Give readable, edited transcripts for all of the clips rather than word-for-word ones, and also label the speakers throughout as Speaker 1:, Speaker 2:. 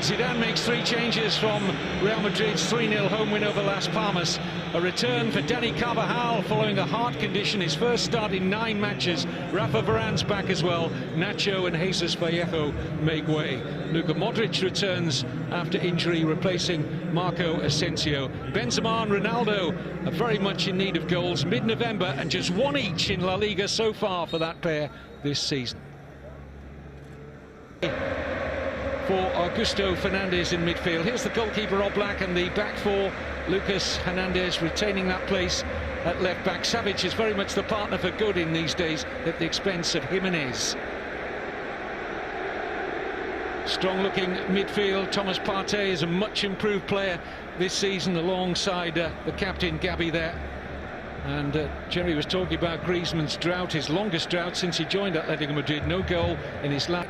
Speaker 1: Zidane makes 3 changes from Real Madrid's 3-0 home win over Las Palmas. A return for Dani Carvajal following a heart condition, his first start in 9 matches. Rafa Varane's back as well. Nacho and Jesus Vallejo make way. Luka Modric returns after injury, replacing Marco Asensio. Benzema and Ronaldo are very much in need of goals mid-November, and just 1 each in La Liga so far for that pair this season. For Augusto Fernandez in midfield. Here's the goalkeeper Oblak, and the back 4, Lucas Hernandez retaining that place at left back. Savic is very much the partner for good in these days at the expense of Jimenez. Strong looking midfield. Thomas Partey is a much improved player this season alongside the captain Gabi there. And Jerry was talking about Griezmann's drought, his longest drought since he joined Atletico Madrid. No goal in his last.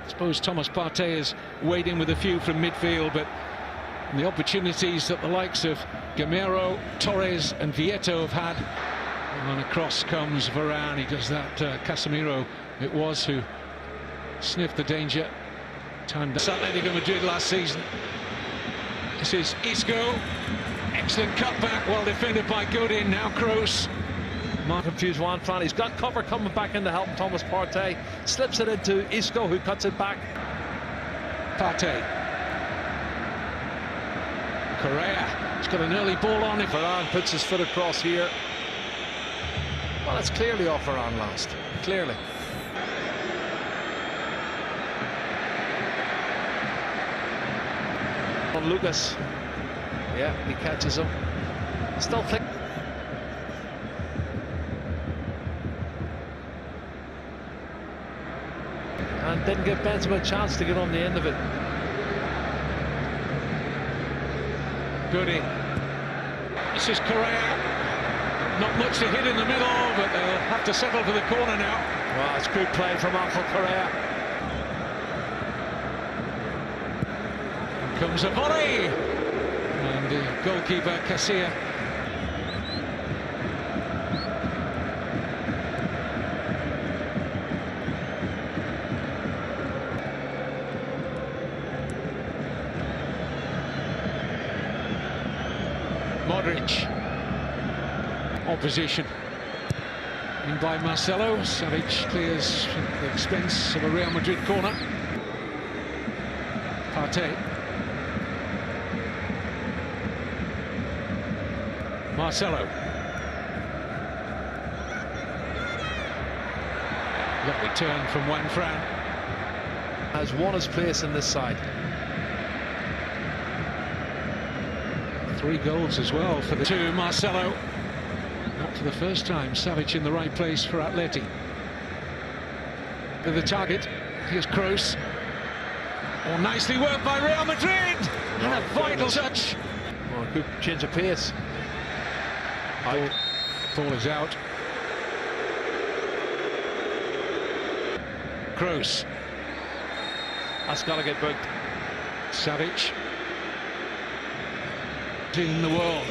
Speaker 1: I suppose Thomas Partey has weighed in with a few from midfield, but the opportunities that the likes of Gamero, Torres and Vieto have had. And across comes Varane. He does that. Casemiro it was who sniffed the danger. Timed Atletico Madrid last season. This is Isco. Excellent cutback, well defended by Godin. Now Kroos.
Speaker 2: Confused Juan Fran. He's got cover coming back in to help Thomas Partey. Slips it into Isco, who cuts it back.
Speaker 1: Partey. Correa. He's got an early ball on it.
Speaker 2: Varane puts his foot across here. Well, it's clearly off Varane last. Clearly. On Lucas. Yeah, he catches him. Still flick. And didn't give Benzema a chance to get on the end of it.
Speaker 1: Goody. This is Correa. Not much to hit in the middle, but they'll have to settle for the corner now.
Speaker 2: Well, it's good play from Angel Correa.
Speaker 1: And comes a volley. And the goalkeeper Casilla. Modric. Opposition. In by Marcelo. Savic clears at the expense of a Real Madrid corner. Partey. Marcelo. Lovely turn from Juan Fran.
Speaker 2: Has won his place in this side.
Speaker 1: 3 goals as well for the 2. Marcelo. Not for the first time. Savic in the right place for Atleti. To the target. Here's Kroos. Oh, nicely worked by Real Madrid. And a vital touch.
Speaker 2: Oh, good change of pace.
Speaker 1: Ball is out. Kroos.
Speaker 2: That's got to get booked.
Speaker 1: Savic. In the world.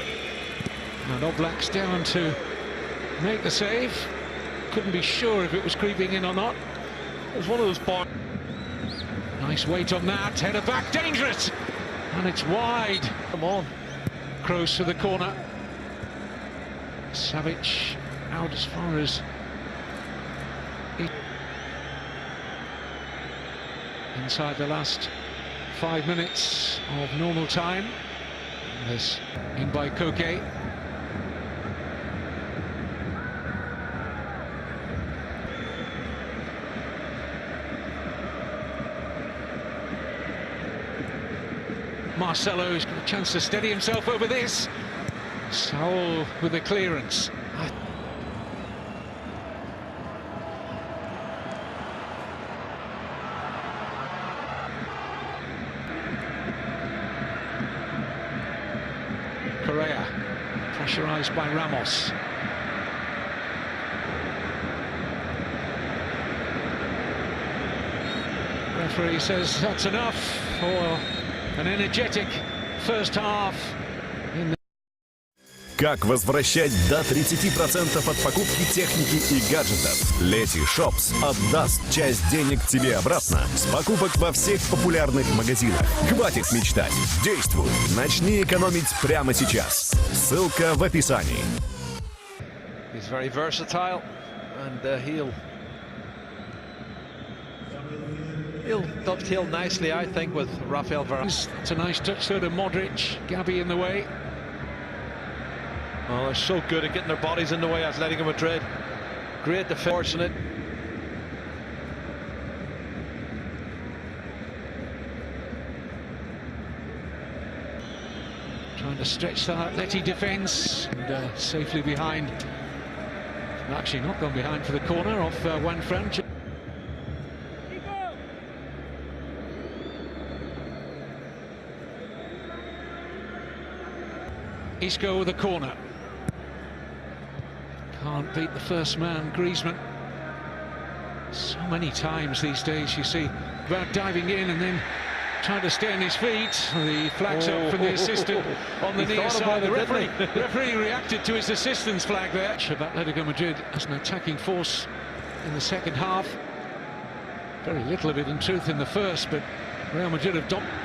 Speaker 1: And Oblak's down to make the save. Couldn't be sure if it was creeping in or not.
Speaker 2: It was one of those balls.
Speaker 1: Nice weight on that. Header back, dangerous. And it's wide.
Speaker 2: Come on.
Speaker 1: Kroos to the corner. Savic out as far as inside the last 5 minutes of normal time. This in by Koke. Marcelo's got a chance to steady himself over this. Saul with the clearance. Correa, pressurized by Ramos. Referee says that's enough for an energetic first half.
Speaker 3: Как возвращать до 30% от покупки техники и гаджетов? Leti Shops отдаст часть денег тебе обратно с покупок во всех популярных магазинах. Хватит мечтать. Действуй. Начни экономить прямо сейчас. Ссылка в описании.
Speaker 2: He's very versatile, and he'll dovetail nicely, I think, with Rafael Varane.
Speaker 1: It's a nice touch though to Modric. Gabby in the way.
Speaker 2: Oh, they're so good at getting their bodies in the way, Atletico Madrid. Great defense in it.
Speaker 1: Trying to stretch that Atleti defence, and safely behind. Actually not gone behind for the corner off Juan Fran. Isco with the corner. Can't beat the first man, Griezmann. So many times these days you see about diving in and then trying to stay on his feet. The flag's up for the assistant on the near side. The referee reacted to his assistant's flag there. Atletico Madrid as an attacking force in the second half. Very little of it in truth in the first, but Real Madrid have dominated.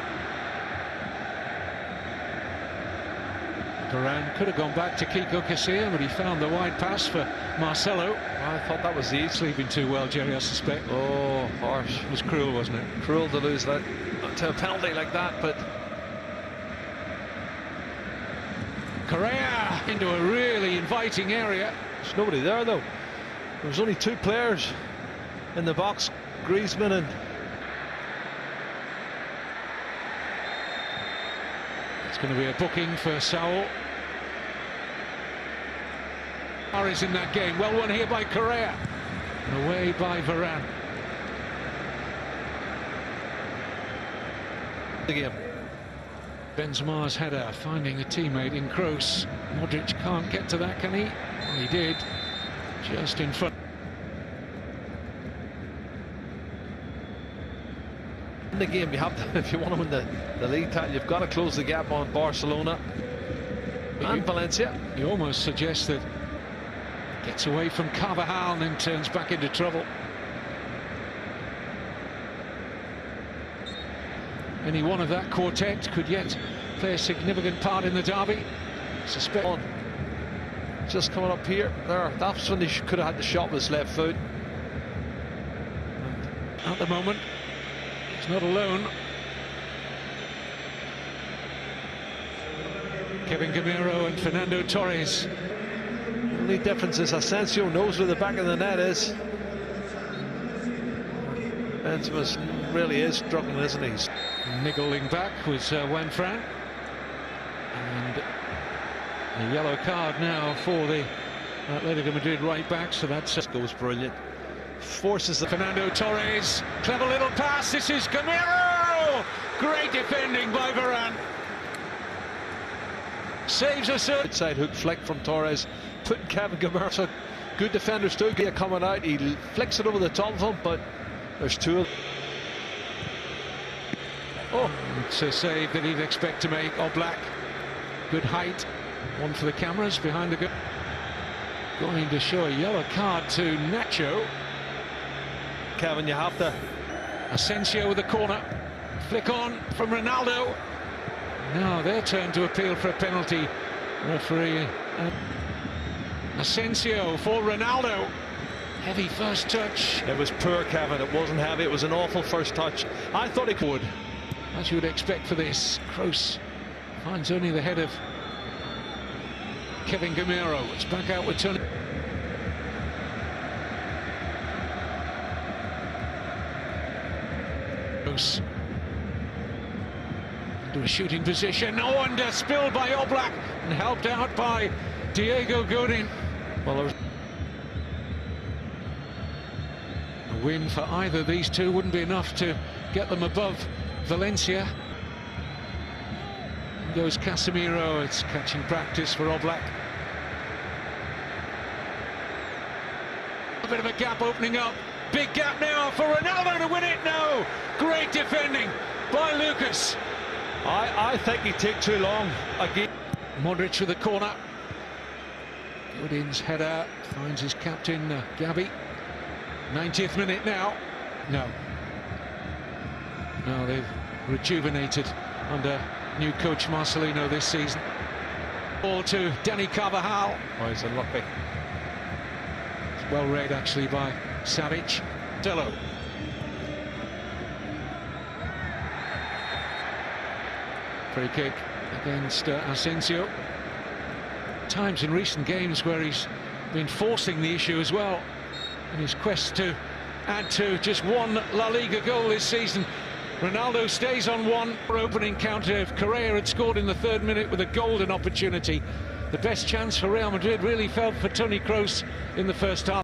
Speaker 1: Varane could have gone back to Kiko Casilla, but he found the wide pass for Marcelo.
Speaker 2: I thought that was easy.
Speaker 1: Sleeping too well, Jerry, I suspect.
Speaker 2: Oh, harsh.
Speaker 1: It was cruel, wasn't it?
Speaker 2: Cruel to lose that to a penalty like that, but
Speaker 1: Correa into a really inviting area.
Speaker 2: There's nobody there though. There was only two players in the box, Griezmann and...
Speaker 1: It's going to be a booking for Saul. Is in that game. Well won here by Correa. Away by Varane.
Speaker 2: The game.
Speaker 1: Benzema's header finding a teammate in Kroos. Modric can't get to that, can he? Well, he did. Just in front.
Speaker 2: In the game, you have to, if you want to win the league title, you've got to close the gap on Barcelona and Valencia.
Speaker 1: You almost suggest that gets away from Carvajal and then turns back into trouble. Any one of that quartet could yet play a significant part in the derby.
Speaker 2: Suspect on. Just coming up here. There, that's when he could have had the shot with his left foot.
Speaker 1: And at the moment, he's not alone. Kevin Gamero and Fernando Torres.
Speaker 2: The only difference is Asensio knows where the back of the net is. Benzema really is struggling, isn't he?
Speaker 1: Niggling back was Juan Fran. And a yellow card now for the Atletico Madrid right back, so that's...
Speaker 2: Goes brilliant. Forces the...
Speaker 1: Fernando Torres, clever little pass, this is Gamero! Great defending by Varane. Saves us.
Speaker 2: Outside hook flick from Torres, putting Kevin Gamero. So good defenders too. Get coming out, he flicks it over the top of him, but there's two of them.
Speaker 1: Oh, it's a save that he'd expect to make. Oblak, good height. One for the cameras behind the goal. Going to show a yellow card to Nacho.
Speaker 2: Kevin, you have to.
Speaker 1: Asensio with the corner. Flick on from Ronaldo. Now their turn to appeal for a penalty. Referee Asensio for Ronaldo. Heavy first touch.
Speaker 2: It was poor, Kevin. It wasn't heavy. It was an awful first touch. I thought he could.
Speaker 1: As you would expect for this. Kroos finds only the head of Kevin Gamero. It's back out with Tony. Kroos into a shooting position. Oh, and spilled by Oblak and helped out by Diego Godin.
Speaker 2: Well, there was
Speaker 1: a win for either of these two wouldn't be enough to get them above Valencia. In goes Casemiro. It's catching practice for Oblak. A bit of a gap opening up. Big gap now for Ronaldo to win it. No, great defending by Lucas.
Speaker 2: I think he took too long again.
Speaker 1: Modric with the corner. Godin's header finds his captain, Gabi. 90th minute now. No, they've rejuvenated under new coach Marcelino this season. Ball to Danny Carvajal.
Speaker 2: Oh, he's unlucky.
Speaker 1: It's well read actually by Savic. Dello. Free kick against Asensio. Times in recent games where he's been forcing the issue as well in his quest to add to just one La Liga goal this season. Ronaldo stays on one. Opening counter. If Correa had scored in the 3rd minute with a golden opportunity, the best chance for Real Madrid really fell for Toni Kroos in the first half.